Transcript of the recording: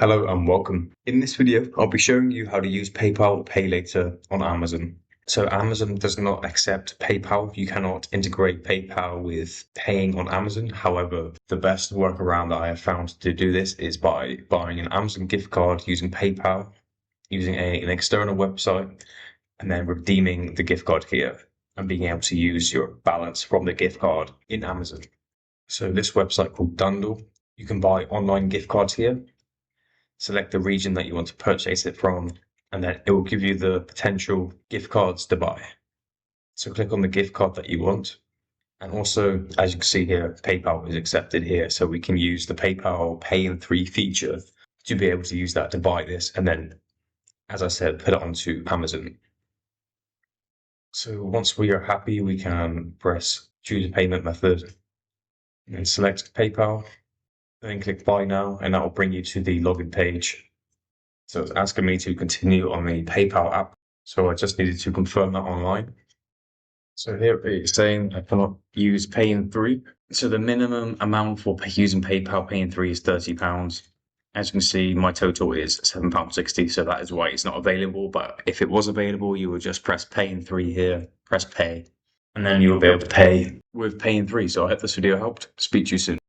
Hello and welcome. In this video, I'll be showing you how to use PayPal Pay Later on Amazon. So Amazon does not accept PayPal. You cannot integrate PayPal with paying on Amazon. However, the best workaround that I have found to do this is by buying an Amazon gift card using PayPal, using an external website, and then redeeming the gift card here and being able to use your balance from the gift card in Amazon. So this website called Dundle, you can buy online gift cards here. Select the region that you want to purchase it from, and then it will give you the potential gift cards to buy. So click on the gift card that you want. And also, as you can see here, PayPal is accepted here. So we can use the PayPal Pay in 3 feature to be able to use that to buy this. And then, as I said, put it onto Amazon. So once we are happy, we can press choose a payment method and select PayPal. Then click buy now, and that will bring you to the login page. So it's asking me to continue on the PayPal app. So I just needed to confirm that online. So here it's saying I cannot use Pay in 3. So the minimum amount for using PayPal Pay in 3 is £30. As you can see, my total is £7.60. So that is why it's not available. But if it was available, you would just press Pay in 3 here, press pay, and then you will be able to pay with Pay in 3. So I hope this video helped. Speak to you soon.